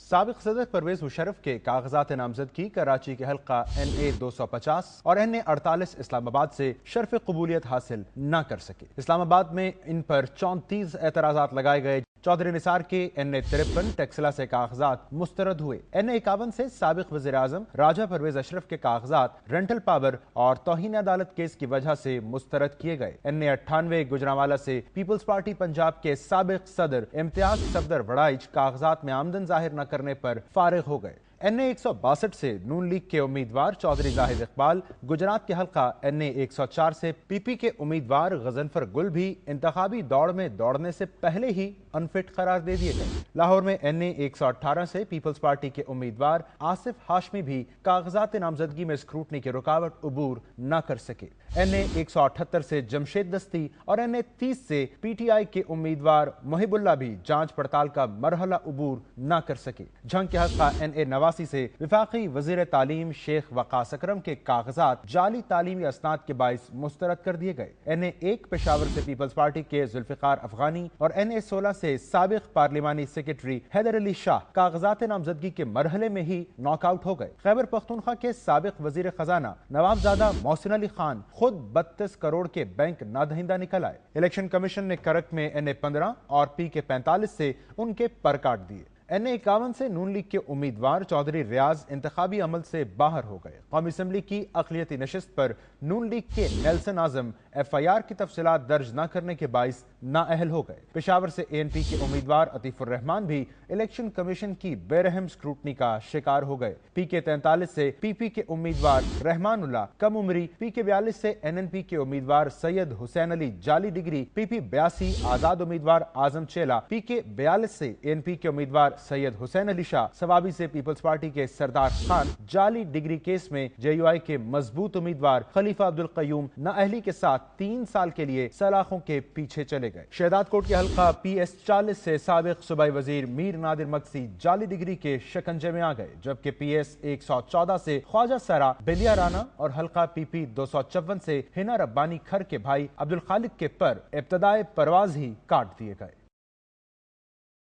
سابق صدر پرویز مشرف کے کاغذات نامزدگی کراچی کے حلقہ NA 250 اور NA 48 اسلام آباد سے شرف قبولیت حاصل نہ کر سکے۔ اسلام آباد میں ان پر 34 اعتراضات لگائے گئے۔ چودھری نثار کے NA 53 ٹیکسلا سے کاغذات مسترد ہوئے۔ NA 51 سے سابق وزیر اعظم راجہ پرویز اشرف کے کاغذات رینٹل پاور اور توہین عدالت کیس کی وجہ سے مسترد کیے گئے۔ NA 98 گجرانوالہ سے پیپلز پارٹی پنجاب کے سابق صدر امتیاز صفدر وڑائچ کاغذات میں آمدن ظاہر نہ کرنے پر فارغ ہو گئے۔ NA 162 سے نون لیگ کے امیدوار چودھری زاہد اقبال، گجرات کے حلقہ NA 104 سے PP کے امیدوار غضنفر گل بھی انتخابی دوڑ میں دوڑنے سے پہلے ہی انفٹ قرار دے دیے گئے۔ لاہور میں NA 118 سے پیپلز پارٹی کے امیدوار آصف ہاشمی بھی کاغذات نامزدگی میں اسکروٹنی کی رکاوٹ عبور نہ کر سکے۔ NA 178 سے جمشید دستی اور NA 30 سے PTI کے امیدوار محب اللہ بھی جانچ پڑتال کا مرحلہ عبور نہ کر سکے۔ جھنگ کے حلقہ NA 89 سے وفاقی وزیر تعلیم شیخ وقاص اکرم کے کاغذات جعلی تعلیمی اسناد کے باعث مسترد کر دیے گئے۔ NA 1 پشاور سے پیپلز پارٹی کے ذوالفقار افغانی اور NA 16 سے سابق پارلیمانی سیکرٹری حیدر علی شاہ کاغذات نامزدگی کے مرحلے میں ہی ناک آؤٹ ہو گئے۔ خیبر پختونخوا کے سابق وزیر خزانہ نوابزادہ محسن علی خان خود 32 کروڑ کے بینک نادہندہ نکل آئے۔ الیکشن کمیشن نے کرک میں NA 15 اور PK 45 سے ان کے پر کاٹ دیے۔ NA 51 سے نون لیگ کے امیدوار چودھری ریاض انتخابی عمل سے باہر ہو گئے۔ قومی اسمبلی کی اقلیتی نشست پر نون لیگ کے نیلسن اعظم FIR کی تفصیلات درج نہ کرنے کے باعث نااہل ہو گئے۔ پشاور سے ANP کے امیدوار عطیف الرحمان بھی الیکشن کمیشن کی بے رحم سکروٹنی کا شکار ہو گئے۔ PK 43 سے PP کے امیدوار رحمان اللہ کم عمری، PK 42 سے NNP کے امیدوار سید حسین علی جعلی ڈگری، PP 82 آزاد امیدوار اعظم چیلا، PK 42 سے ANP کے امیدوار سید حسین علی شاہ، سوابی سے پیپلز پارٹی کے سردار خان جعلی ڈگری کیس میں JUI کے مضبوط امیدوار خلیفہ عبدالقیوم نااہلی کے ساتھ 3 سال کے لیے سلاخوں کے پیچھے چلے گئے۔ شہداد کوٹ کے حلقہ PS 40 سے سابق صوبائی وزیر میر نادر مکسی جعلی ڈگری کے شکنجے میں آ گئے، جبکہ PS 114 سے خواجہ سرا بلیا رانا اور حلقہ PP 254 سے ہنا ربانی کھر کے بھائی عبدالخالق کے پر ابتدائے پرواز ہی کاٹ دیے گئے۔